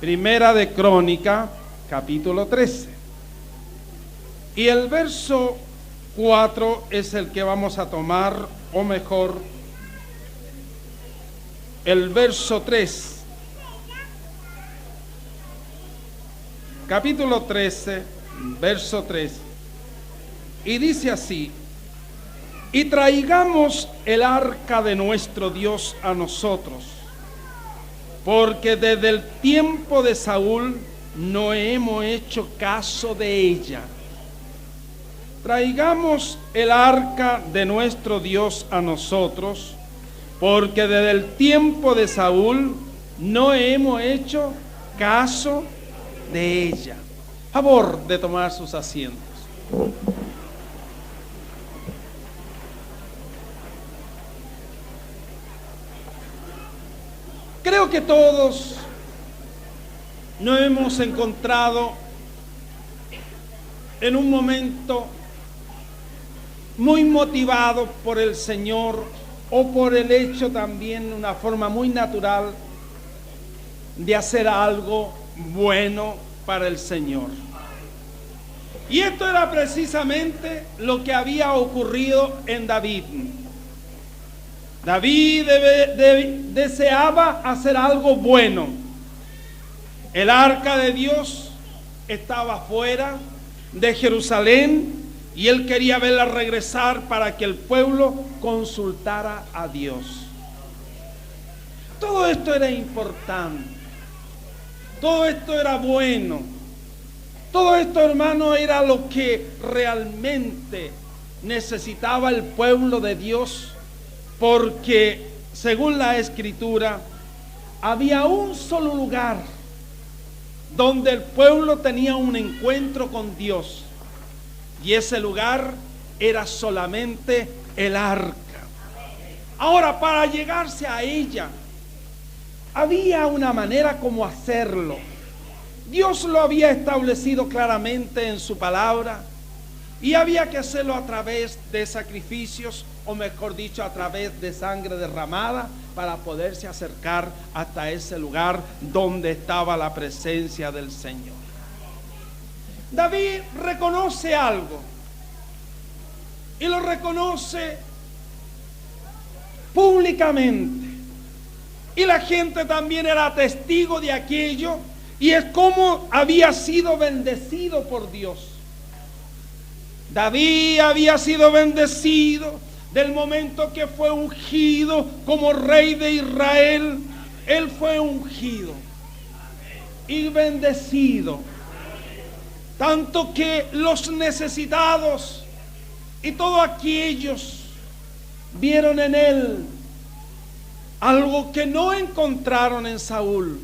Primera de Crónica, capítulo 13. Y el verso 4 es el que vamos a tomar, o mejor, el verso 3. Capítulo 13, verso 3. Y dice así: y traigamos el arca de nuestro Dios a nosotros, porque desde el tiempo de Saúl no hemos hecho caso de ella. Traigamos el arca de nuestro Dios a nosotros, porque desde el tiempo de Saúl no hemos hecho caso de ella. Favor de tomar sus asientos. Creo que todos nos hemos encontrado en un momento muy motivado por el Señor, o por el hecho también, una forma muy natural de hacer algo bueno para el Señor. Y esto era precisamente lo que había ocurrido en David. David deseaba hacer algo bueno. El arca de Dios estaba fuera de Jerusalén y él quería verla regresar para que el pueblo consultara a Dios. Todo esto era importante. Todo esto era bueno. Todo esto, hermano, era lo que realmente necesitaba el pueblo de Dios. Porque, según la Escritura, había un solo lugar donde el pueblo tenía un encuentro con Dios. Y ese lugar era solamente el arca. Ahora, para llegarse a ella, había una manera como hacerlo. Dios lo había establecido claramente en su palabra. Y había que hacerlo a través de sacrificios, o mejor dicho, a través de sangre derramada, para poderse acercar hasta ese lugar donde estaba la presencia del Señor. David reconoce algo, y lo reconoce públicamente, y la gente también era testigo de aquello, y es como había sido bendecido por Dios. David había sido bendecido del momento que fue ungido como rey de Israel. Él fue ungido y bendecido, tanto que los necesitados y todos aquellos vieron en él algo que no encontraron en Saúl,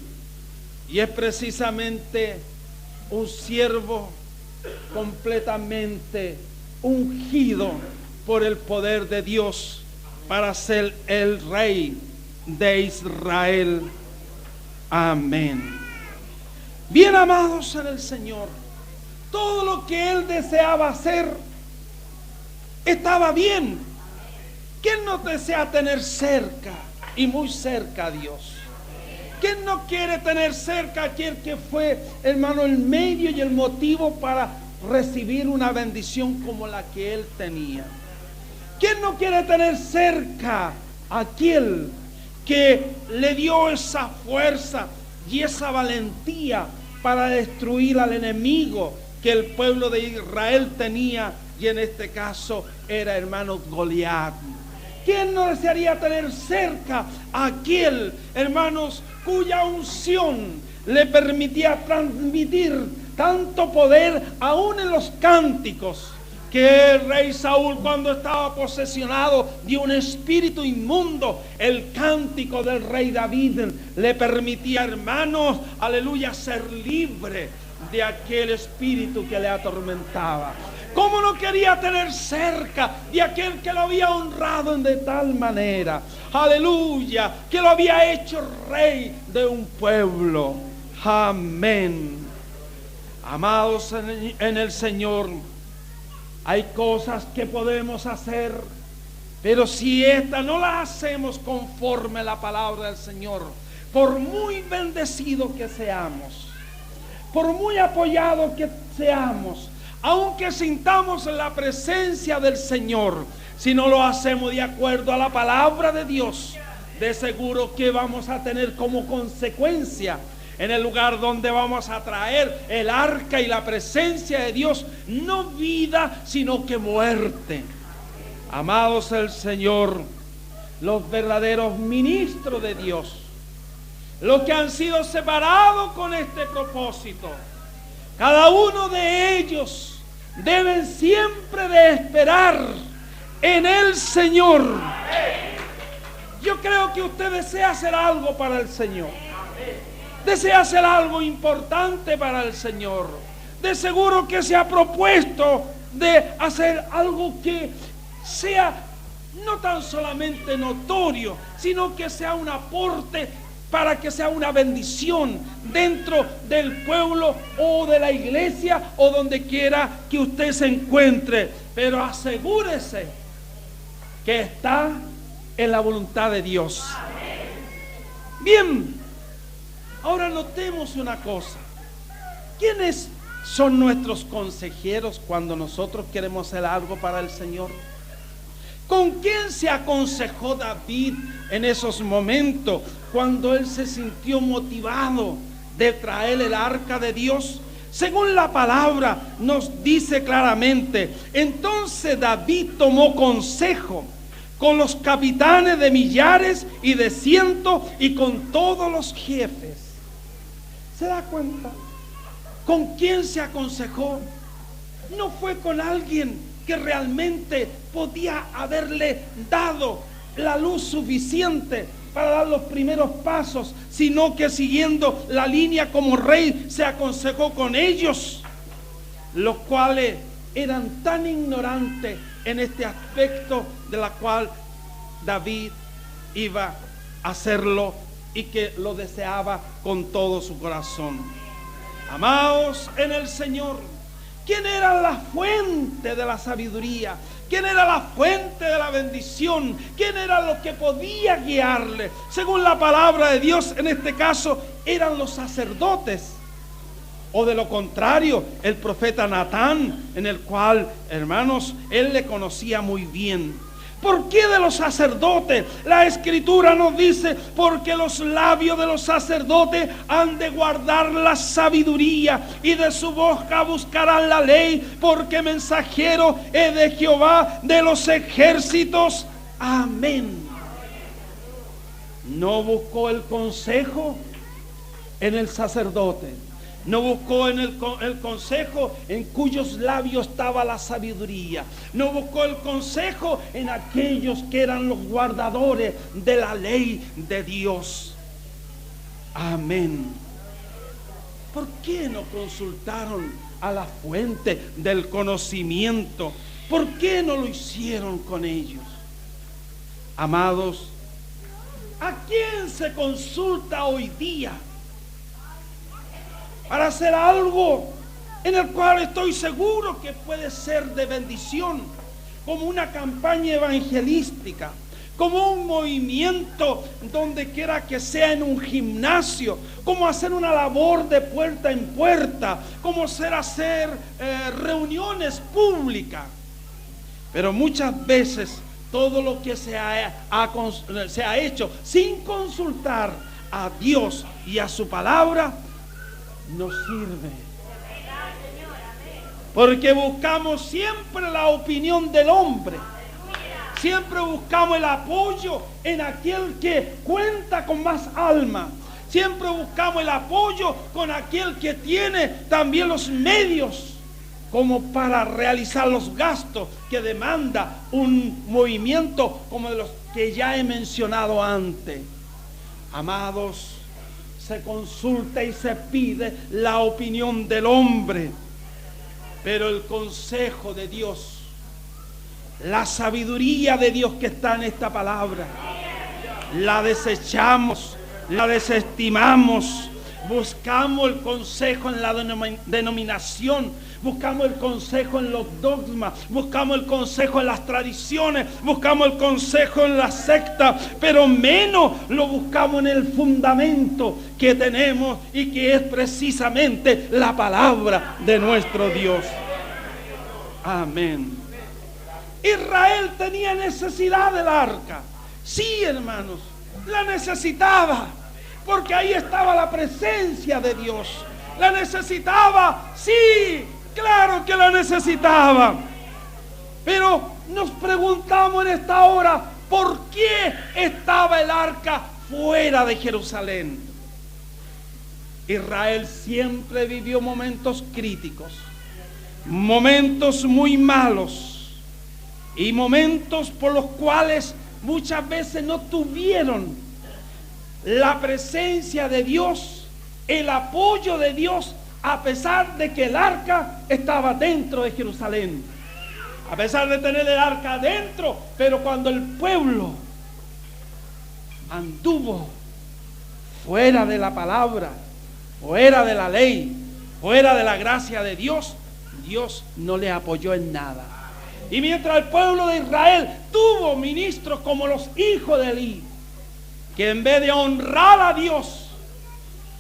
y es precisamente un siervo completamente ungido por el poder de Dios para ser el rey de Israel. Amén. Bien amados en el Señor, todo lo que él deseaba hacer estaba bien. ¿Quién no desea tener cerca y muy cerca a Dios? ¿Quién no quiere tener cerca a aquel que fue, hermano, el medio y el motivo para recibir una bendición como la que él tenía? ¿Quién no quiere tener cerca a aquel que le dio esa fuerza y esa valentía para destruir al enemigo que el pueblo de Israel tenía? Y en este caso era, hermano, Goliat. ¿Quién no desearía tener cerca a aquel, hermanos, cuya unción le permitía transmitir tanto poder aún en los cánticos? Que el rey Saúl, cuando estaba posesionado de un espíritu inmundo, el cántico del rey David le permitía, hermanos, aleluya, ser libre de aquel espíritu que le atormentaba. ¿Cómo no quería tener cerca de aquel que lo había honrado de tal manera? Aleluya, que lo había hecho rey de un pueblo. Amén. Amados en el Señor, hay cosas que podemos hacer, pero si esta no la hacemos conforme a la palabra del Señor, por muy bendecidos que seamos, por muy apoyados que seamos, aunque sintamos la presencia del Señor, si no lo hacemos de acuerdo a la palabra de Dios, de seguro que vamos a tener como consecuencia, en el lugar donde vamos a traer el arca y la presencia de Dios, no vida, sino que muerte. Amados del Señor, los verdaderos ministros de Dios, los que han sido separados con este propósito, cada uno de ellos deben siempre de esperar en el Señor. Yo creo que usted desea hacer algo para el Señor. Desea hacer algo importante para el Señor. De seguro que se ha propuesto de hacer algo que sea no tan solamente notorio, sino que sea un aporte para que sea una bendición dentro del pueblo o de la iglesia o donde quiera que usted se encuentre. Pero asegúrese que está en la voluntad de Dios. Bien, ahora notemos una cosa. ¿Quiénes son nuestros consejeros cuando nosotros queremos hacer algo para el Señor? ¿Con quién se aconsejó David en esos momentos cuando él se sintió motivado de traer el arca de Dios? Según la palabra nos dice claramente, entonces David tomó consejo con los capitanes de millares y de cientos y con todos los jefes. ¿Se da cuenta? ¿Con quién se aconsejó? No fue con alguien que realmente podía haberle dado la luz suficiente para dar los primeros pasos, sino que siguiendo la línea como rey se aconsejó con ellos, los cuales eran tan ignorantes en este aspecto de la cual David iba a hacerlo y que lo deseaba con todo su corazón. Amados en el Señor, ¿quién era la fuente de la sabiduría? ¿Quién era la fuente de la bendición? ¿Quién era lo que podía guiarle? Según la palabra de Dios, en este caso, eran los sacerdotes. O de lo contrario, el profeta Natán, en el cual, hermanos, él le conocía muy bien. ¿Por qué de los sacerdotes? La Escritura nos dice, porque los labios de los sacerdotes han de guardar la sabiduría y de su boca buscarán la ley, porque mensajero es de Jehová de los ejércitos. Amén. No buscó el consejo en el sacerdote. No buscó en el consejo en cuyos labios estaba la sabiduría. No buscó el consejo en aquellos que eran los guardadores de la ley de Dios. Amén. ¿Por qué no consultaron a la fuente del conocimiento? ¿Por qué no lo hicieron con ellos? Amados, ¿a quién se consulta hoy día para hacer algo en el cual estoy seguro que puede ser de bendición, como una campaña evangelística, como un movimiento donde quiera que sea, en un gimnasio, como hacer una labor de puerta en puerta, como hacer reuniones públicas? Pero muchas veces todo lo que se ha hecho sin consultar a Dios y a su palabra no sirve, porque buscamos siempre la opinión del hombre, siempre buscamos el apoyo en aquel que cuenta con más alma, siempre buscamos el apoyo con aquel que tiene también los medios como para realizar los gastos que demanda un movimiento como de los que ya he mencionado antes. Amados, se consulta y se pide la opinión del hombre, pero el consejo de Dios, la sabiduría de Dios que está en esta palabra, la desechamos, la desestimamos, Buscamos el consejo en la denominación, buscamos el consejo en los dogmas, buscamos el consejo en las tradiciones, buscamos el consejo en la secta, pero menos lo buscamos en el fundamento que tenemos y que es precisamente la palabra de nuestro Dios. Amén. Israel tenía necesidad del arca. Sí, hermanos, la necesitaba. Porque ahí estaba la presencia de Dios. La necesitaba, sí, claro que la necesitaba. Pero nos preguntamos en esta hora, ¿por qué estaba el arca fuera de Jerusalén? Israel siempre vivió momentos críticos, momentos muy malos y momentos por los cuales muchas veces no tuvieron la presencia de Dios, el apoyo de Dios, a pesar de que el arca estaba dentro de Jerusalén, a pesar de tener el arca dentro. Pero cuando el pueblo anduvo fuera de la palabra, fuera de la ley, fuera de la gracia de Dios, Dios no le apoyó en nada. Y mientras el pueblo de Israel tuvo ministros como los hijos de Elí, que en vez de honrar a Dios,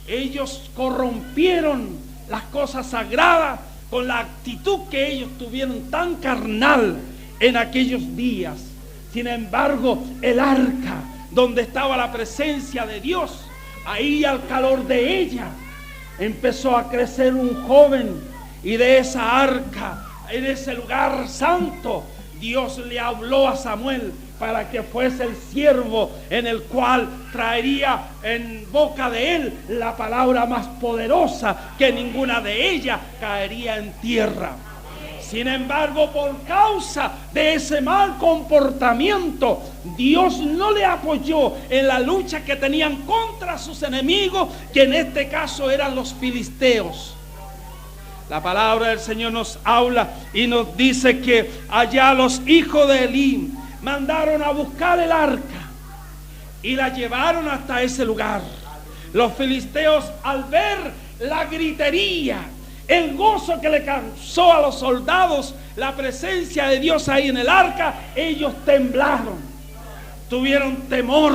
ellos corrompieron las cosas sagradas con la actitud que ellos tuvieron tan carnal en aquellos días. Sin embargo, el arca, donde estaba la presencia de Dios, ahí al calor de ella empezó a crecer un joven, y de esa arca, en ese lugar santo, Dios le habló a Samuel para que fuese el siervo en el cual traería en boca de él la palabra más poderosa, que ninguna de ellas caería en tierra. Sin embargo, por causa de ese mal comportamiento, Dios no le apoyó en la lucha que tenían contra sus enemigos, que en este caso eran los filisteos. La palabra del Señor nos habla y nos dice que allá los hijos de Elí mandaron a buscar el arca y la llevaron hasta ese lugar. Los filisteos, al ver la gritería, el gozo que le causó a los soldados la presencia de Dios ahí en el arca, ellos temblaron, tuvieron temor.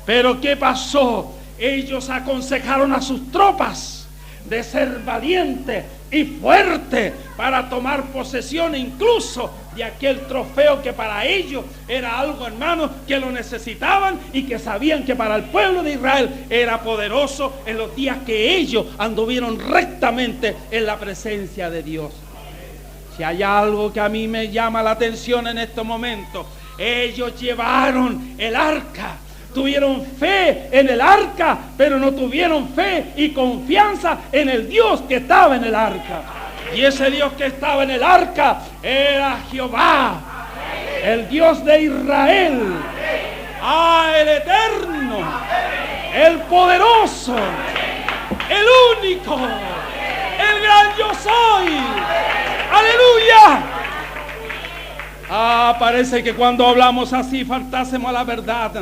Pero ¿qué pasó? Ellos aconsejaron a sus tropas de ser valientes y fuertes para tomar posesión incluso de aquel trofeo que para ellos era algo, hermanos, que lo necesitaban y que sabían que para el pueblo de Israel era poderoso en los días que ellos anduvieron rectamente en la presencia de Dios. Si hay algo que a mí me llama la atención en este momento, ellos llevaron el arca. Tuvieron fe en el arca, pero no tuvieron fe y confianza en el Dios que estaba en el arca. Y ese Dios que estaba en el arca era Jehová, el Dios de Israel, el eterno, el poderoso, el único, el gran yo soy. ¡Aleluya! Parece que cuando hablamos así faltásemos a la verdad.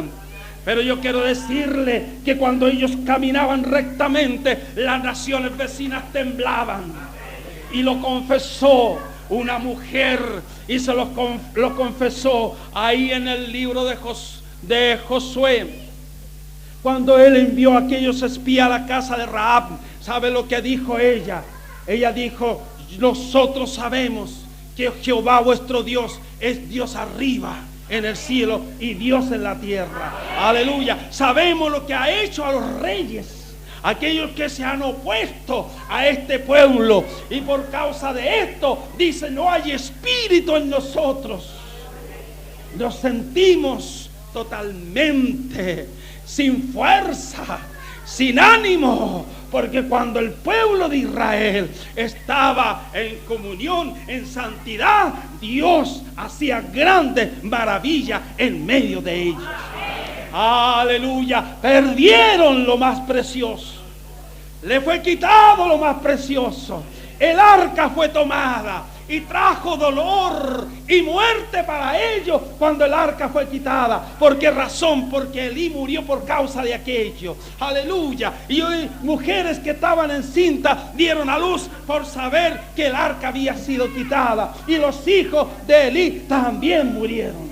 Pero yo quiero decirle que cuando ellos caminaban rectamente, las naciones vecinas temblaban. Y lo confesó una mujer, y se lo confesó ahí en el libro de Josué. Cuando él envió a aquellos espías a la casa de Rahab, ¿sabe lo que dijo ella? Ella dijo: nosotros sabemos que Jehová vuestro Dios es Dios arriba en el cielo y Dios en la tierra. Aleluya. Sabemos lo que ha hecho a los reyes, aquellos que se han opuesto a este pueblo, y por causa de esto dice: no hay espíritu en nosotros. Nos sentimos totalmente sin fuerza, sin ánimo, porque cuando el pueblo de Israel estaba en comunión, en santidad, Dios hacía grandes maravillas en medio de ellos. Aleluya. Perdieron lo más precioso, le fue quitado lo más precioso. El arca fue tomada y trajo dolor y muerte para ellos cuando el arca fue quitada. ¿Por qué razón? Porque Elí murió por causa de aquello. Aleluya. Y hoy mujeres que estaban encintas dieron a luz por saber que el arca había sido quitada. Y los hijos de Elí también murieron.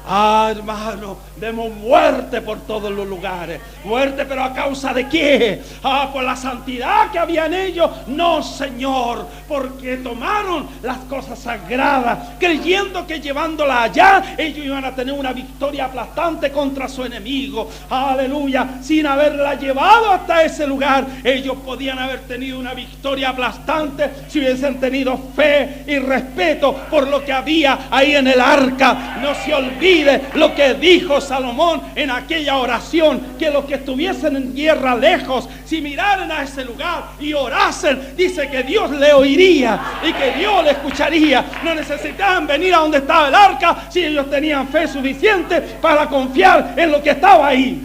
Ah, hermano, vemos muerte por todos los lugares. Muerte, pero ¿a causa de qué? Ah, por la santidad que había en ellos. No, Señor, porque tomaron las cosas sagradas, creyendo que llevándola allá, ellos iban a tener una victoria aplastante contra su enemigo. Aleluya. Sin haberla llevado hasta ese lugar, ellos podían haber tenido una victoria aplastante si hubiesen tenido fe y respeto por lo que había ahí en el arca. No se olvide lo que dijo Salomón en aquella oración, que los que estuviesen en tierra lejos, si miraran a ese lugar y orasen, dice que Dios le oiría y que Dios le escucharía. No necesitaban venir a donde estaba el arca si ellos tenían fe suficiente para confiar en lo que estaba ahí.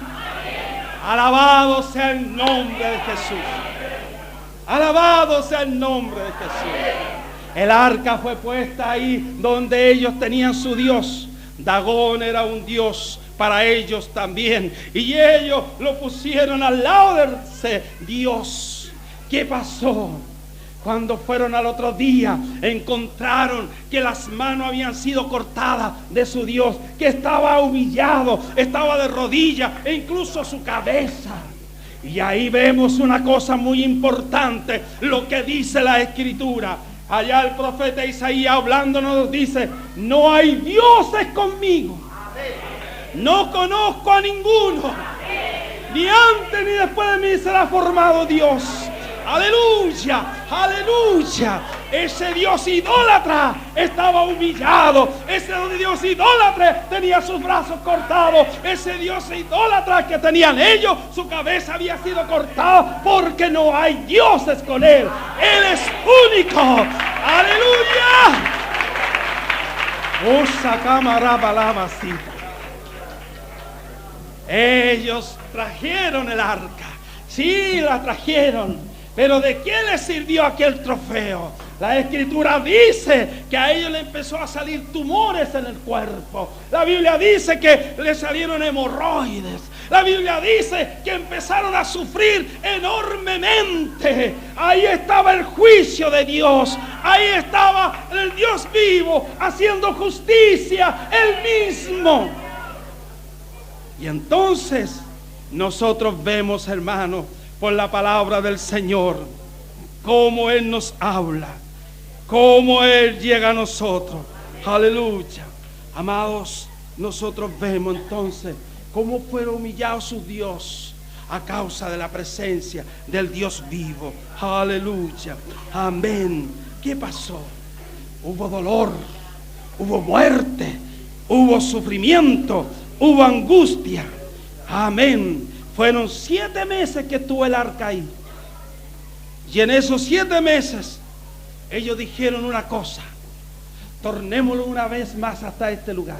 Alabado sea el nombre de Jesús. Alabado sea el nombre de Jesús. El arca fue puesta ahí donde ellos tenían su Dios. Dagón era un dios para ellos también, y ellos lo pusieron al lado de ese Dios. ¿Qué pasó? Cuando fueron al otro día, encontraron que las manos habían sido cortadas de su Dios, que estaba humillado, estaba de rodillas, e incluso su cabeza. Y ahí vemos una cosa muy importante, lo que dice la Escritura. Allá el profeta Isaías hablándonos nos dice: no hay dioses conmigo, no conozco a ninguno, ni antes ni después de mí será formado Dios. Aleluya, aleluya. Ese Dios idólatra estaba humillado. Ese Dios idólatra tenía sus brazos cortados. Ese Dios idólatra que tenían ellos, su cabeza había sido cortada, porque no hay dioses con él. Él es único. Aleluya. Ellos trajeron el arca. Sí, la trajeron. Pero ¿de qué les sirvió aquel trofeo? La Escritura dice que a ellos les empezó a salir tumores en el cuerpo. La Biblia dice que les salieron hemorroides. La Biblia dice que empezaron a sufrir enormemente. Ahí estaba el juicio de Dios. Ahí estaba el Dios vivo haciendo justicia, Él mismo. Y entonces nosotros vemos, hermanos, por la palabra del Señor, cómo Él nos habla, cómo Él llega a nosotros. Aleluya. Amados, nosotros vemos entonces cómo fue humillado su Dios a causa de la presencia del Dios vivo. Aleluya. Amén. ¿Qué pasó? Hubo dolor, hubo muerte, hubo sufrimiento, hubo angustia. Amén. Fueron 7 meses que estuvo el arca ahí. Y en esos 7 meses ellos dijeron una cosa: tornémoslo una vez más hasta este lugar.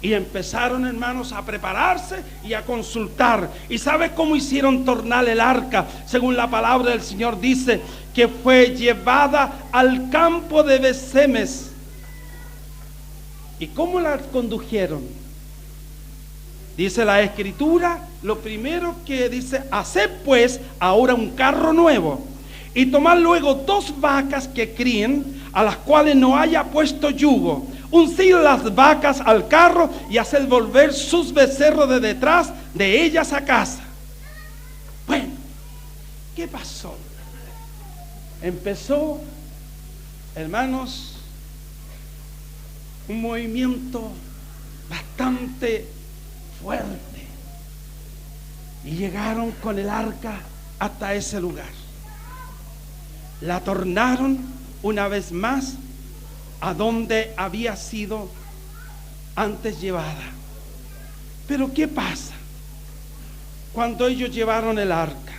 Y empezaron, hermanos, a prepararse y a consultar. ¿Y sabe cómo hicieron tornar el arca? Según la palabra del Señor dice que fue llevada al campo de Bet-Semes. ¿Y cómo la condujeron? Dice la Escritura, lo primero que dice: haced pues ahora un carro nuevo, y tomad luego 2 vacas que críen, a las cuales no haya puesto yugo. Uncid las vacas al carro y haced volver sus becerros de detrás de ellas a casa. Bueno, ¿qué pasó? Empezó, hermanos, un movimiento bastante fuerte, y llegaron con el arca hasta ese lugar. La tornaron una vez más a donde había sido antes llevada. Pero ¿qué pasa cuando ellos llevaron el arca?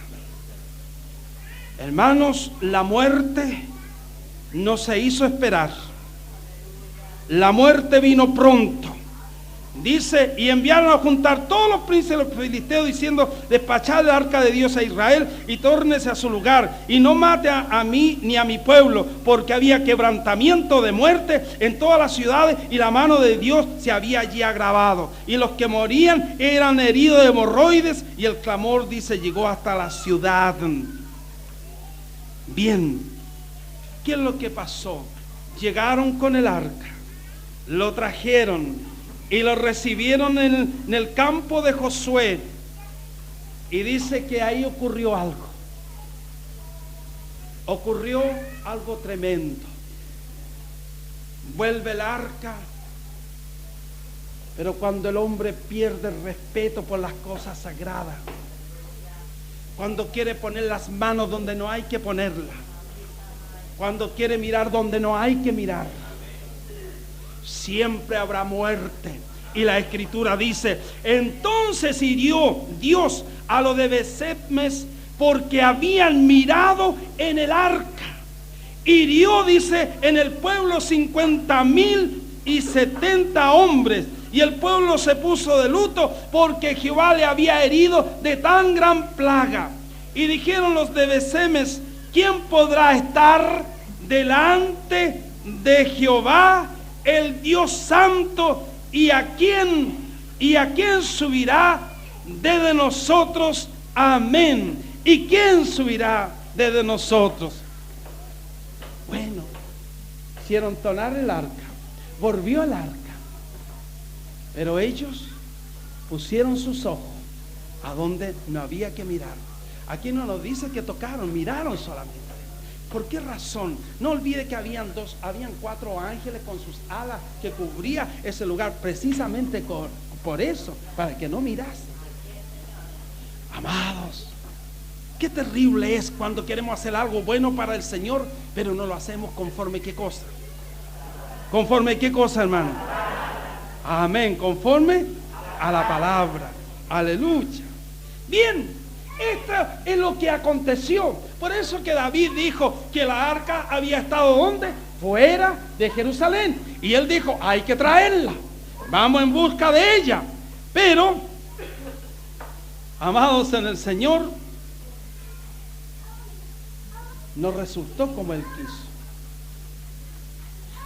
Hermanos, la muerte no se hizo esperar. La muerte vino pronto. Dice, y enviaron a juntar todos los príncipes de los filisteos, diciendo: despachad el arca de Dios a Israel y tórnese a su lugar, y no mate a mí ni a mi pueblo, porque había quebrantamiento de muerte en todas las ciudades, y la mano de Dios se había allí agravado, y los que morían eran heridos de hemorroides, y el clamor, dice, llegó hasta la ciudad. Bien, ¿qué es lo que pasó? Llegaron con el arca, lo trajeron y lo recibieron en el campo de Josué. Y dice que ahí ocurrió algo. Ocurrió algo tremendo. Vuelve el arca. Pero cuando el hombre pierde el respeto por las cosas sagradas, cuando quiere poner las manos donde no hay que ponerlas, cuando quiere mirar donde no hay que mirar, siempre habrá muerte. Y la escritura dice: entonces hirió Dios a los de Beth-semes, porque habían mirado en el arca. Hirió, dice, en el pueblo 50,070 hombres, y el pueblo se puso de luto porque Jehová le había herido de tan gran plaga. Y dijeron los de Beth-semes: ¿quién podrá estar delante de Jehová el Dios santo? ¿Y a quién subirá desde nosotros? Amén. ¿Y quién subirá desde nosotros? Bueno, hicieron tonar el arca, volvió el arca, pero ellos pusieron sus ojos a donde no había que mirar. Aquí no nos dice que tocaron, miraron solamente. ¿Por qué razón? No olvide que habían 4 ángeles con sus alas que cubría ese lugar, precisamente por eso, para que no mirase. Amados, qué terrible es cuando queremos hacer algo bueno para el Señor, pero no lo hacemos conforme qué cosa. ¿Conforme qué cosa, hermano? Amén, conforme a la palabra. Aleluya. Bien. Esto es lo que aconteció. Por eso que David dijo que la arca había estado ¿dónde? Fuera de Jerusalén. Y él dijo: hay que traerla, vamos en busca de ella. Pero, amados en el Señor, no resultó como él quiso.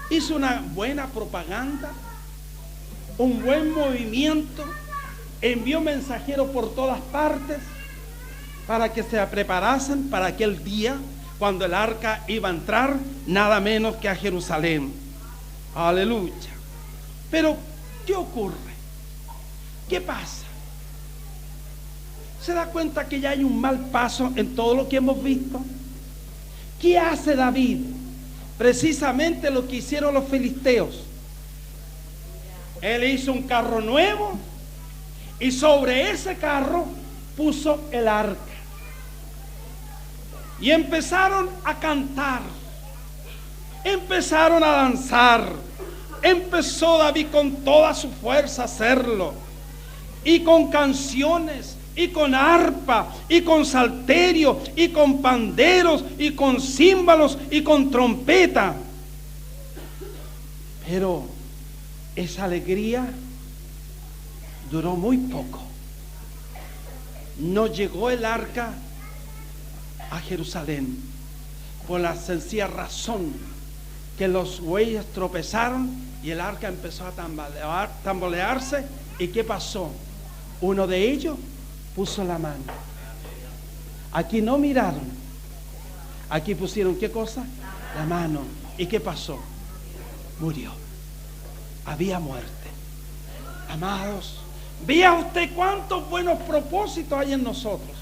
Hizo una buena propaganda, un buen movimiento, envió mensajeros por todas partes para que se preparasen para aquel día cuando el arca iba a entrar nada menos que a Jerusalén. Aleluya. Pero ¿qué ocurre? ¿Qué pasa? ¿Se da cuenta que ya hay un mal paso en todo lo que hemos visto? ¿Qué hace David? Precisamente lo que hicieron los filisteos. Él hizo un carro nuevo y sobre ese carro puso el arca. Y empezaron a cantar, empezaron a danzar. Empezó David con toda su fuerza a hacerlo, y con canciones, y con arpa, y con salterio, y con panderos, y con címbalos, y con trompeta. Pero esa alegría duró muy poco. No llegó el arca a Jerusalén por la sencilla razón que los bueyes tropezaron y el arca empezó a tambolearse. ¿Y qué pasó? Uno de ellos puso la mano. Aquí no miraron, aquí pusieron ¿qué cosa? La mano. ¿Y qué pasó? Murió. Había muerte. Amados, vea usted cuántos buenos propósitos hay en nosotros.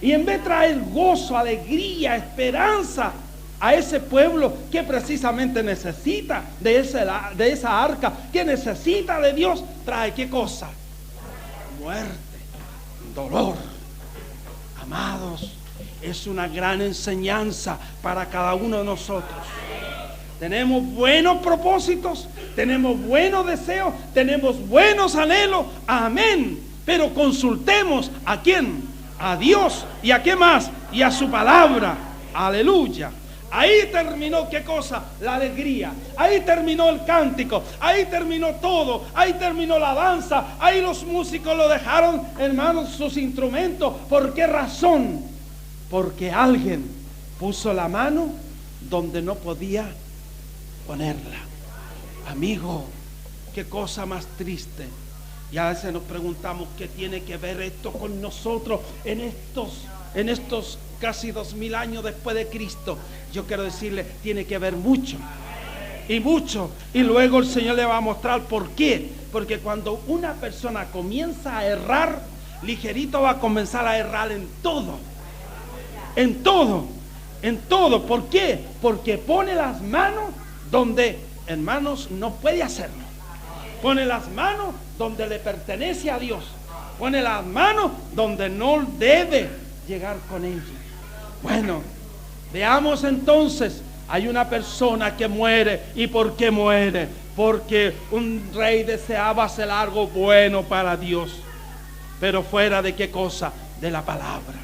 Y en vez de traer gozo, alegría, esperanza a ese pueblo que precisamente necesita de esa arca, que necesita de Dios, trae ¿qué cosa? Muerte, dolor. Amados, es una gran enseñanza para cada uno de nosotros. Tenemos buenos propósitos, tenemos buenos deseos, tenemos buenos anhelos, amén. Pero consultemos ¿a quién? A Dios. ¿Y a qué más? Y a su palabra. Aleluya. Ahí terminó, ¿qué cosa? La alegría. Ahí terminó el cántico. Ahí terminó todo. Ahí terminó la danza. Ahí los músicos lo dejaron, hermanos, sus instrumentos. ¿Por qué razón? Porque alguien puso la mano donde no podía ponerla. Amigo, qué cosa más triste. Y a veces nos preguntamos qué tiene que ver esto con nosotros en estos casi 2000 años después de Cristo. Yo quiero decirle, tiene que ver mucho. Y mucho. Y luego el Señor le va a mostrar por qué. Porque cuando una persona comienza a errar, ligerito va a comenzar a errar en todo. En todo. En todo. ¿Por qué? Porque pone las manos donde, hermanos, no puede hacerlo. Pone las manos donde le pertenece a Dios. Pone las manos donde no debe llegar con ellos. Bueno, veamos entonces. Hay una persona que muere. ¿Y por qué muere? Porque un rey deseaba hacer algo bueno para Dios, pero fuera de qué cosa, de la palabra.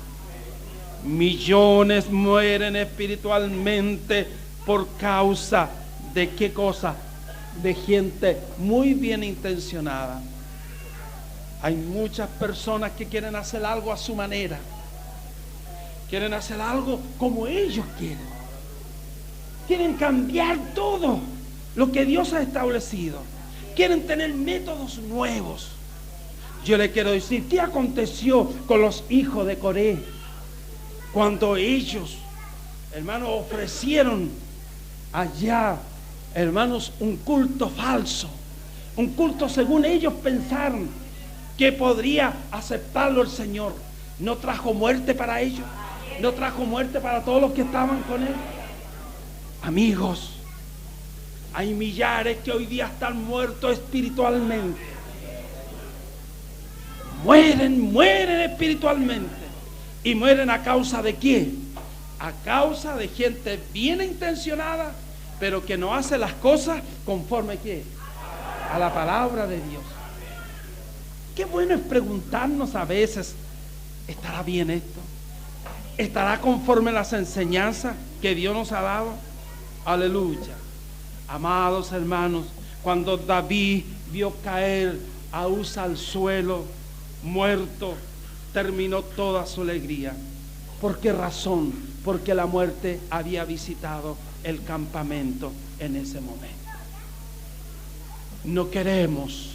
Millones mueren espiritualmente por causa de qué cosa, de gente muy bien intencionada. Hay muchas personas que quieren hacer algo a su manera, quieren hacer algo como ellos quieren. Quieren cambiar todo lo que Dios ha establecido. Quieren tener métodos nuevos. Yo le quiero decir, ¿qué aconteció con los hijos de Coré? Cuando ellos, hermanos, ofrecieron allá, hermanos, un culto falso. Un culto según ellos pensaron que podría aceptarlo el Señor. ¿No trajo muerte para ellos? ¿No trajo muerte para todos los que estaban con él? Amigos, hay millares que hoy día están muertos espiritualmente. Mueren espiritualmente. ¿Y mueren a causa de qué? A causa de gente bien intencionada, pero que no hace las cosas conforme ¿qué? A la palabra de Dios. Qué bueno es preguntarnos a veces, ¿estará bien esto? ¿Estará conforme a las enseñanzas que Dios nos ha dado? Aleluya. Amados hermanos, cuando David vio caer a Usa al suelo, muerto, terminó toda su alegría. ¿Por qué razón? Porque la muerte había visitado el campamento en ese momento. No queremos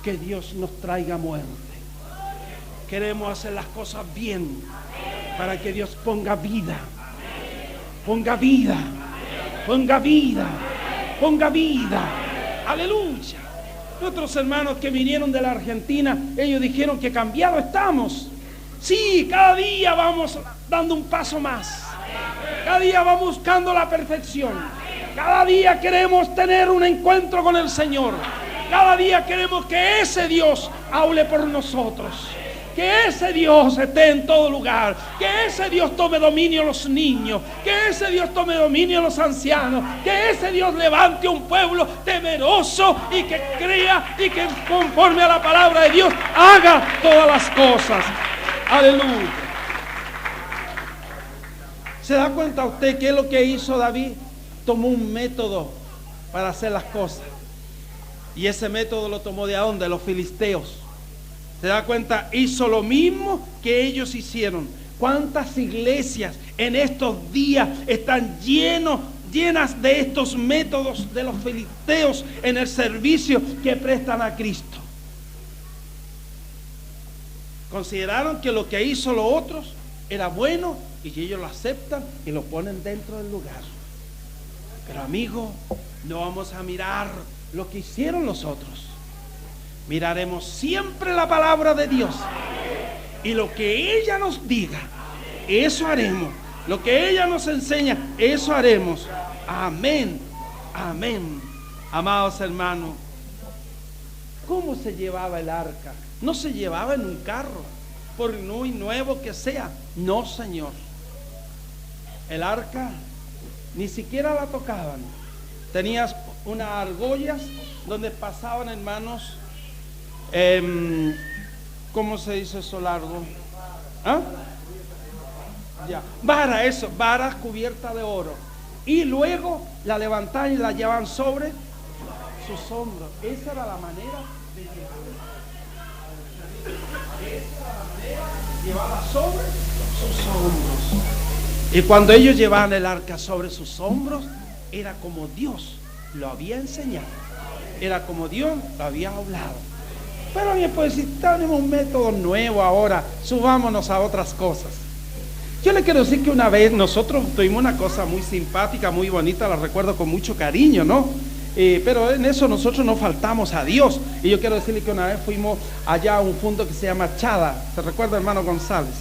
que Dios nos traiga muerte. Queremos hacer las cosas bien para que Dios ponga vida. Ponga vida. Ponga vida. Ponga vida. Aleluya. Nuestros hermanos que vinieron de la Argentina, ellos dijeron que cambiados estamos. Sí, cada día vamos dando un paso más. Cada día vamos buscando la perfección. Cada día queremos tener un encuentro con el Señor. Cada día queremos que ese Dios hable por nosotros. Que ese Dios esté en todo lugar. Que ese Dios tome dominio a los niños. Que ese Dios tome dominio a los ancianos. Que ese Dios levante un pueblo temeroso y que crea y que conforme a la palabra de Dios haga todas las cosas. Aleluya. ¿Se da cuenta usted qué es lo que hizo David? Tomó un método para hacer las cosas. Y ese método lo tomó ¿de dónde? Los filisteos. ¿Se da cuenta? Hizo lo mismo que ellos hicieron. ¿Cuántas iglesias en estos días están llenas de estos métodos de los filisteos en el servicio que prestan a Cristo? Consideraron que lo que hizo los otros era bueno y ellos lo aceptan y lo ponen dentro del lugar. Pero amigo, no vamos a mirar lo que hicieron los otros. Miraremos siempre la palabra de Dios. Y lo que ella nos diga, eso haremos. Lo que ella nos enseña, eso haremos. Amén. Amén. Amados hermanos, ¿cómo se llevaba el arca? No se llevaba en un carro, por muy nuevo que sea. No, Señor. El arca ni siquiera la tocaban. Tenías unas argollas donde pasaban, hermanos, ¿cómo se dice eso largo? ¿Ah? Ya, vara, eso, varas cubiertas de oro. Y luego la levantaban y la llevaban sobre sus hombros. Esa era la manera de llevarla sobre sus hombros. Y cuando ellos llevaban el arca sobre sus hombros, era como Dios lo había enseñado, era como Dios lo había hablado. Pero bien, pues si tenemos un método nuevo ahora, subámonos a otras cosas. Yo le quiero decir que una vez nosotros tuvimos una cosa muy simpática, muy bonita, la recuerdo con mucho cariño, ¿no? Pero en eso nosotros no faltamos a Dios. Y yo quiero decirle que una vez fuimos allá a un fundo que se llama Chada. ¿Se recuerda, hermano González?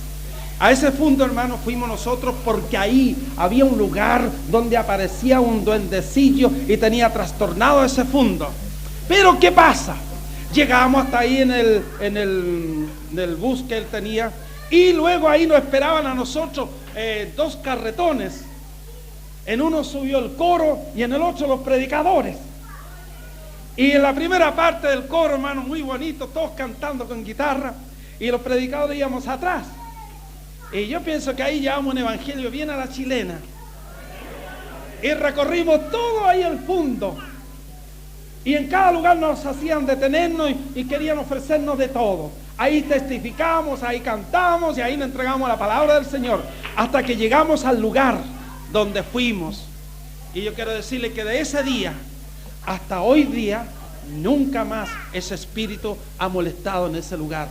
A ese fundo, hermano, fuimos nosotros porque ahí había un lugar donde aparecía un duendecillo y tenía trastornado ese fundo. Pero ¿qué pasa? Llegamos hasta ahí en el bus que él tenía, y luego ahí nos esperaban a nosotros dos carretones. En uno subió el coro y en el otro los predicadores. Y en la primera parte del coro, hermano, muy bonito, todos cantando con guitarra, y los predicadores íbamos atrás. Y yo pienso que ahí llevamos un evangelio bien a la chilena. Y recorrimos todo ahí el fondo. Y en cada lugar nos hacían detenernos y querían ofrecernos de todo. Ahí testificamos, ahí cantamos y ahí le entregamos la palabra del Señor. Hasta que llegamos al lugar donde fuimos. Y yo quiero decirle que de ese día hasta hoy día, nunca más ese espíritu ha molestado en ese lugar.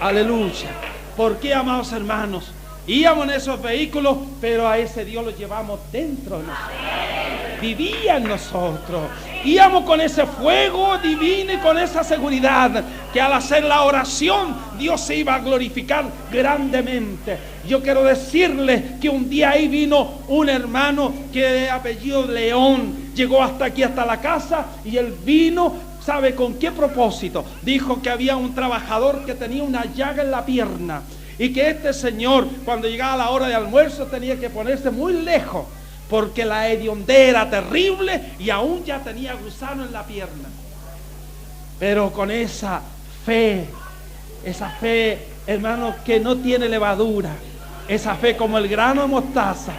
Aleluya. ¿Por qué, amados hermanos? Íbamos en esos vehículos, pero a ese Dios lo llevamos dentro de nosotros. Vivía en nosotros. Íbamos con ese fuego divino y con esa seguridad que al hacer la oración Dios se iba a glorificar grandemente. Yo quiero decirle que un día ahí vino un hermano que de apellido León, llegó hasta aquí, hasta la casa, y él vino. ¿Sabe con qué propósito? Dijo que había un trabajador que tenía una llaga en la pierna y que este señor, cuando llegaba la hora de almuerzo, tenía que ponerse muy lejos porque la hediondez era terrible y aún ya tenía gusano en la pierna. Pero con esa fe, hermano, que no tiene levadura, esa fe como el grano de mostaza.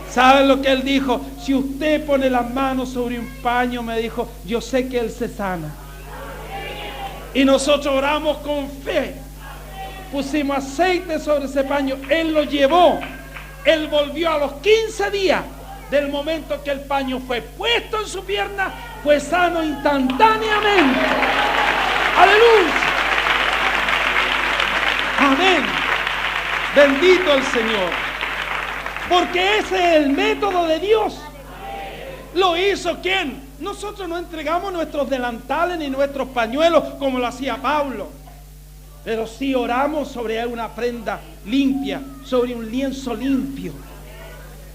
¿Saben lo que él dijo? Si usted pone las manos sobre un paño, me dijo, yo sé que él se sana. Y nosotros oramos con fe. Pusimos aceite sobre ese paño. Él lo llevó. Él volvió a los 15 días del momento que el paño fue puesto en su pierna. Fue sano instantáneamente. ¡Aleluya! Amén. Bendito el Señor. Porque ese es el método de Dios. ¿Lo hizo quién? Nosotros no entregamos nuestros delantales ni nuestros pañuelos como lo hacía Pablo. Pero sí oramos sobre una prenda limpia, sobre un lienzo limpio.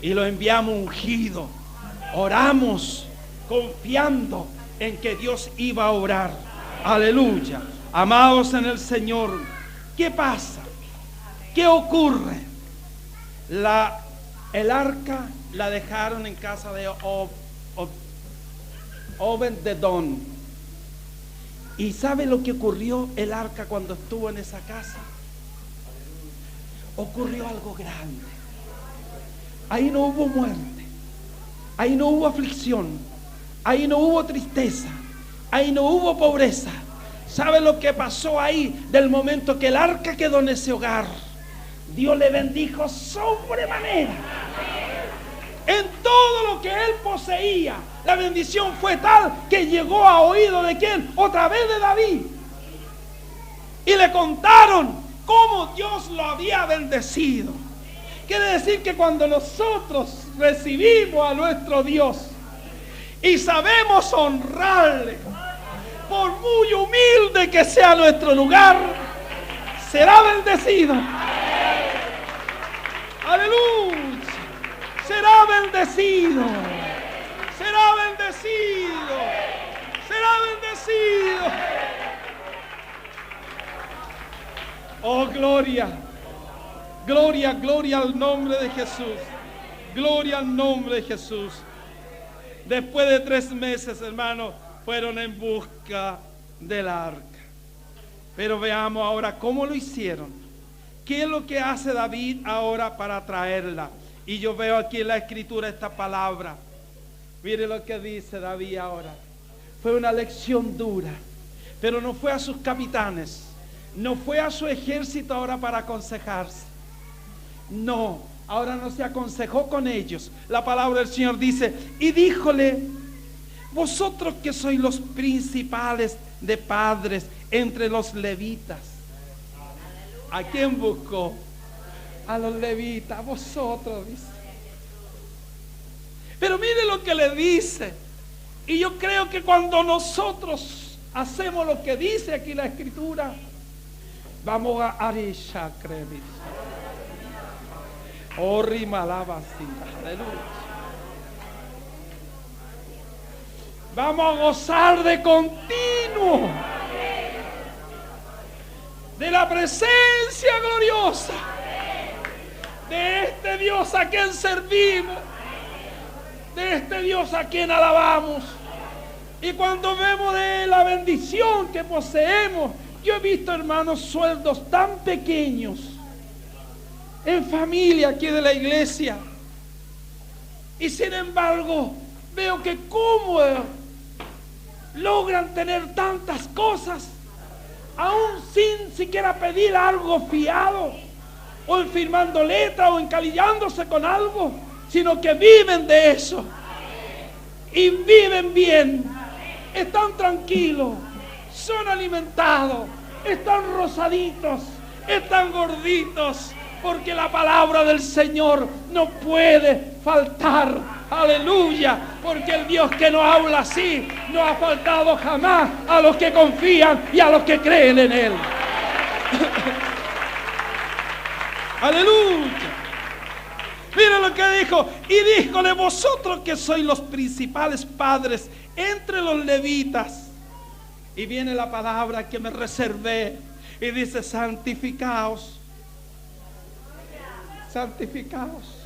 Y lo enviamos ungido. Oramos confiando en que Dios iba a obrar. Aleluya. Amados en el Señor, ¿qué pasa? ¿Qué ocurre? El arca la dejaron en casa de Obed-Edom. ¿Y sabe lo que ocurrió el arca cuando estuvo en esa casa? Ocurrió algo grande. Ahí no hubo muerte, ahí no hubo aflicción, ahí no hubo tristeza, ahí no hubo pobreza. ¿Sabe lo que pasó ahí? Del momento que el arca quedó en ese hogar, Dios le bendijo sobremanera. En todo lo que él poseía, la bendición fue tal que llegó a oído de quién, otra vez de David. Y le contaron cómo Dios lo había bendecido. Quiere decir que cuando nosotros recibimos a nuestro Dios y sabemos honrarle, por muy humilde que sea nuestro lugar, será bendecido. Aleluya. Será bendecido. Será bendecido. Será bendecido. Oh, gloria. Gloria, gloria al nombre de Jesús. Gloria al nombre de Jesús. Después de 3 meses, hermano, fueron en busca del arca. Pero veamos ahora cómo lo hicieron. ¿Qué es lo que hace David ahora para traerla? Y yo veo aquí en la escritura esta palabra. Mire lo que dice David ahora. Fue una lección dura, pero no fue a sus capitanes, no fue a su ejército ahora para aconsejarse. No, ahora no se aconsejó con ellos. La palabra del Señor dice: y díjole: vosotros que sois los principales de padres entre los levitas. ¿A quién buscó? A los levitas, vosotros, dice. Pero mire lo que le dice. Y yo creo que cuando nosotros hacemos lo que dice aquí la escritura, vamos a Arisha Crevis. Aleluya. Vamos a gozar de continuo de la presencia gloriosa de este Dios a quien servimos, de este Dios a quien alabamos. Y cuando vemos de la bendición que poseemos, yo he visto, hermanos, sueldos tan pequeños en familia aquí de la iglesia, y sin embargo veo que cómo logran tener tantas cosas aún sin siquiera pedir algo fiado, o en firmando letras, o encalillándose con algo, sino que viven de eso y viven bien, están tranquilos, son alimentados, están rosaditos, están gorditos, porque la palabra del Señor no puede faltar. Aleluya, porque el Dios que nos habla así no ha faltado jamás a los que confían y a los que creen en Él. Aleluya. Mira lo que dijo: y díjole: vosotros que sois los principales padres entre los levitas. Y viene la palabra que me reservé y dice: santificaos. Santificaos.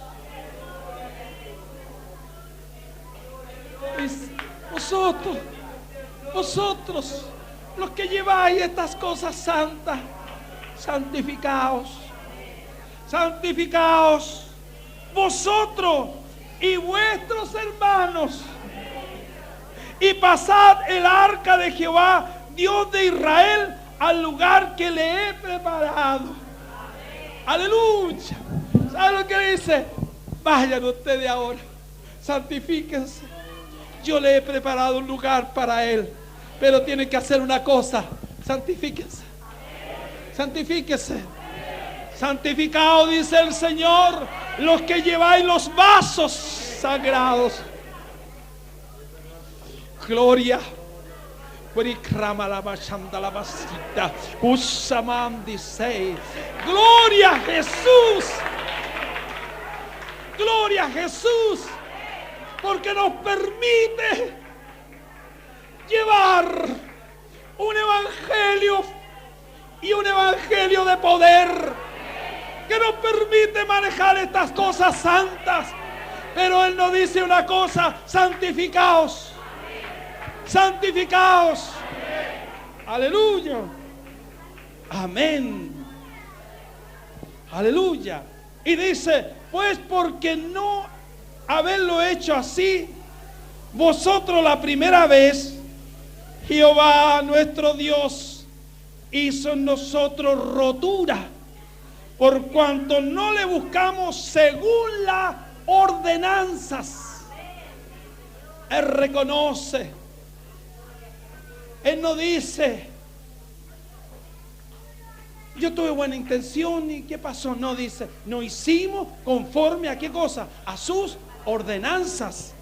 Vosotros, los que lleváis estas cosas santas, santificaos. Santificaos vosotros y vuestros hermanos, y pasad el arca de Jehová, Dios de Israel, al lugar que le he preparado. Aleluya. ¿Sabe lo que dice? Vayan ustedes ahora, santifíquense. Yo le he preparado un lugar para él, pero tienen que hacer una cosa: santifíquense. Santifíquense. Santificados, dice el Señor, los que lleváis los vasos sagrados. Gloria. Gloria a Jesús. Gloria a Jesús. Porque nos permite llevar un evangelio, y un evangelio de poder, que nos permite manejar estas cosas santas. Pero Él nos dice una cosa: santificaos. Santificaos. Aleluya. Amén. Aleluya. Y dice: pues porque no haberlo hecho así, vosotros la primera vez, Jehová nuestro Dios hizo en nosotros rotura, por cuanto no le buscamos según las ordenanzas. Él reconoce. Él no dice: yo tuve buena intención y ¿qué pasó? No, dice: no hicimos conforme a qué cosa, a sus ordenanzas.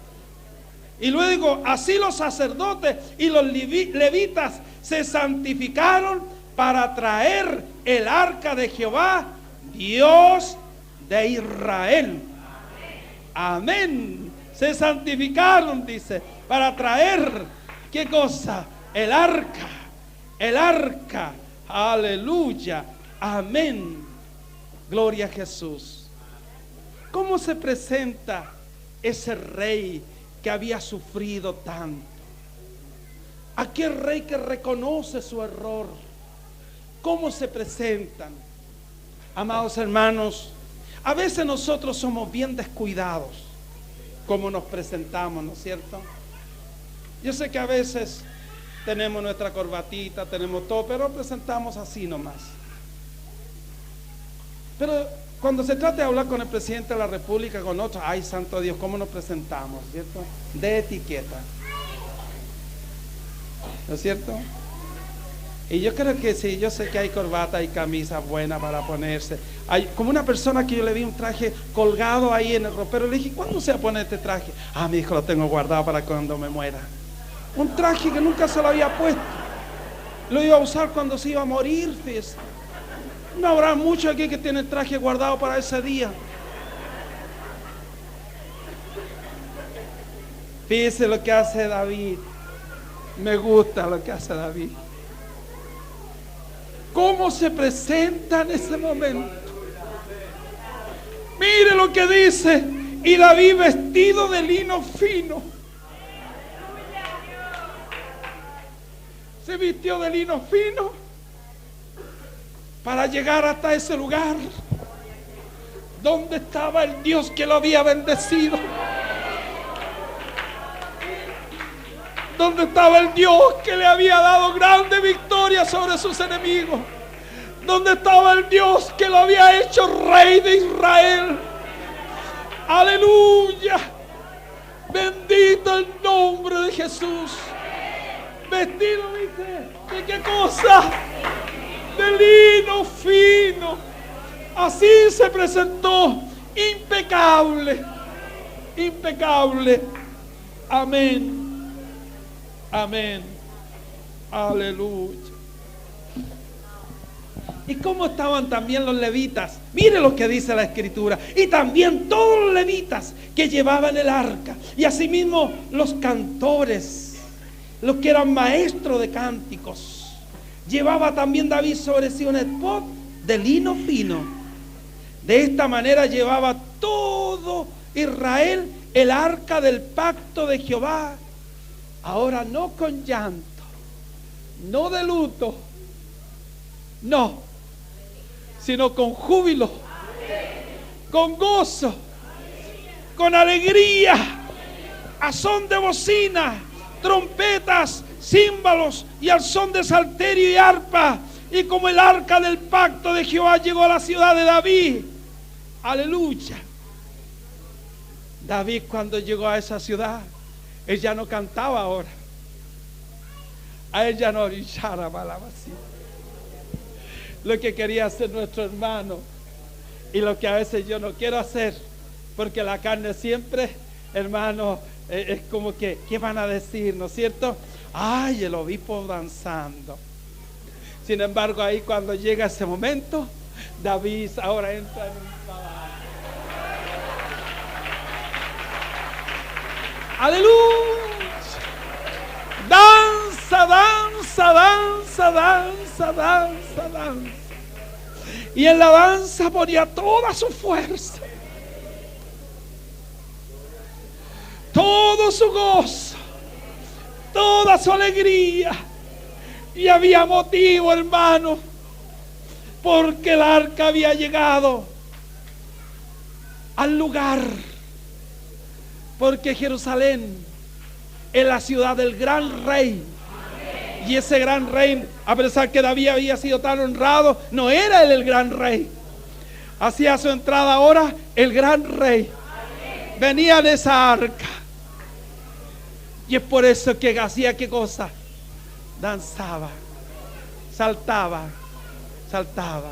Y luego así los sacerdotes y los levitas se santificaron para traer el arca de Jehová, Dios de Israel. Amén. Se santificaron, dice, para traer ¿qué cosa? El arca. El arca. Aleluya. Amén. Gloria a Jesús. ¿Cómo se presenta ese rey que había sufrido tanto? Aquel rey que reconoce su error. ¿Cómo se presentan? Amados hermanos, a veces nosotros somos bien descuidados como nos presentamos, ¿no es cierto? Yo sé que a veces tenemos nuestra corbatita, tenemos todo, pero presentamos así nomás. Pero cuando se trata de hablar con el presidente de la República, con otros, ay, santo Dios, ¿cómo nos presentamos? ¿Cierto? De etiqueta, ¿no es cierto? Y yo creo que sí, yo sé que hay corbata y camisa buena para ponerse. Hay como una persona que yo le vi un traje colgado ahí en el ropero. Le dije, ¿cuándo se va a poner este traje? Ah, mi hijo, lo tengo guardado para cuando me muera. Un traje que nunca se lo había puesto. Lo iba a usar cuando se iba a morir, fíjese. No habrá mucho aquí que tiene el traje guardado para ese día. Fíjese lo que hace David. Me gusta lo que hace David. ¿Cómo se presenta en ese momento? Mire lo que dice. Y David vestido de lino fino. Se vistió de lino fino para llegar hasta ese lugar donde estaba el Dios que lo había bendecido, donde estaba el Dios que le había dado grande victoria sobre sus enemigos, donde estaba el Dios que lo había hecho rey de Israel. Aleluya, bendito el nombre de Jesús. Vestido, dice, ¿de qué cosa? De lino fino. Así se presentó, impecable, impecable. Amén, amén, aleluya. ¿Y cómo estaban también los levitas? Mire lo que dice la escritura. Y también todos los levitas que llevaban el arca, y asimismo los cantores, los que eran maestros de cánticos. Llevaba también David sobre sí un efod de lino fino. De esta manera llevaba todo Israel el arca del pacto de Jehová. Ahora no con llanto, no de luto, no, sino con júbilo, con gozo, con alegría, a son de bocina, trompetas, címbalos y al son de salterio y arpa. Y como el arca del pacto de Jehová llegó a la ciudad de David, aleluya. David, cuando llegó a esa ciudad, él ya no cantaba ahora, a él ya no orillara malabasí. Lo que quería hacer nuestro hermano, y lo que a veces yo no quiero hacer, porque la carne siempre, hermano, es como que, ¿qué van a decir? ¿No es cierto? Ay, el obispo danzando. Sin embargo, ahí cuando llega ese momento, David ahora entra en un trabajo. ¡Aleluya! Danza, danza, danza, danza, danza, danza. Y en la danza ponía toda su fuerza, todo su gozo, toda su alegría. Y había motivo, hermano, porque el arca había llegado al lugar, porque Jerusalén es la ciudad del gran rey. Y ese gran rey, a pesar que David había sido tan honrado, no era él el gran rey. Hacía su entrada ahora el gran rey. Venía de esa arca. Y es por eso que hacía qué cosa. Danzaba, saltaba, saltaba,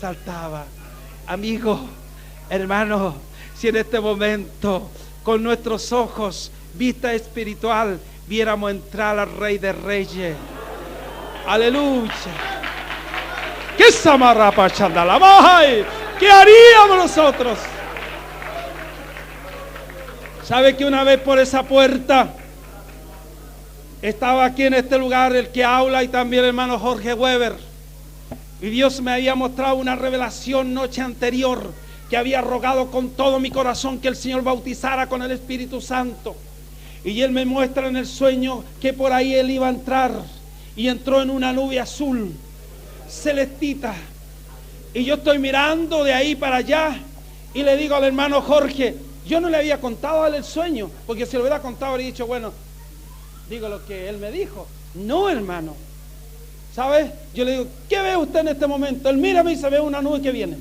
saltaba. Amigo, hermano, si en este momento con nuestros ojos, vista espiritual, viéramos entrar al Rey de Reyes, aleluya, ¿qué samarrapa chandalabay? ¿Qué haríamos nosotros? ¿Sabe que una vez por esa puerta estaba aquí en este lugar el que habla y también el hermano Jorge Weber? Y Dios me había mostrado una revelación noche anterior, que había rogado con todo mi corazón que el Señor bautizara con el Espíritu Santo. Y Él me muestra en el sueño que por ahí Él iba a entrar. Y entró en una nube azul, celestita. Y yo estoy mirando de ahí para allá y le digo al hermano Jorge, yo no le había contado a él el sueño, porque si lo hubiera contado habría dicho, bueno, digo lo que él me dijo. No, hermano. ¿Sabes? Yo le digo, ¿qué ve usted en este momento? Él mira y se ve una nube que viene.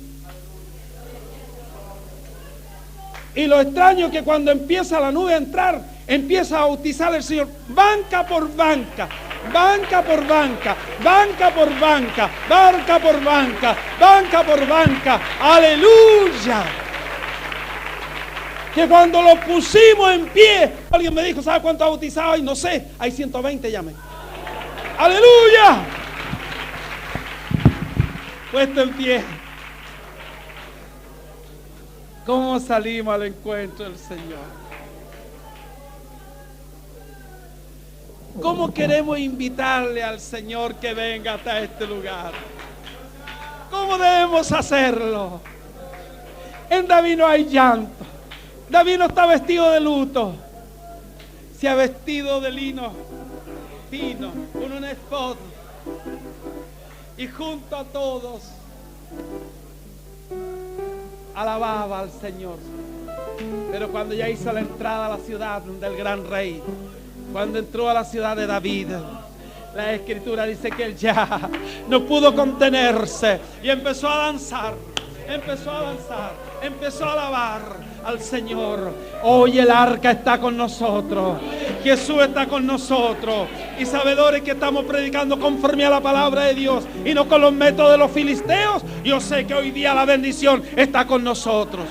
Y lo extraño es que cuando empieza la nube a entrar, empieza a bautizar el Señor, banca por banca, banca por banca, banca por banca, banca por banca, banca por banca. Aleluya. Que cuando lo pusimos en pie, alguien me dijo, ¿sabe cuánto ha bautizado? Y no sé, hay 120, llame. Aleluya. Puesto en pie. ¿Cómo salimos al encuentro del Señor? ¿Cómo queremos invitarle al Señor que venga hasta este lugar? ¿Cómo debemos hacerlo? En David no hay llanto. David no está vestido de luto. Se ha vestido de lino fino, con un efod. Y junto a todos alababa al Señor. Pero cuando ya hizo la entrada a la ciudad del gran rey, cuando entró a la ciudad de David, la escritura dice que él ya no pudo contenerse y empezó a danzar, empezó a danzar, empezó a alabar al Señor. Hoy el arca está con nosotros, Jesús está con nosotros, y sabedores que estamos predicando conforme a la palabra de Dios y no con los métodos de los filisteos. Yo sé que hoy día la bendición está con nosotros.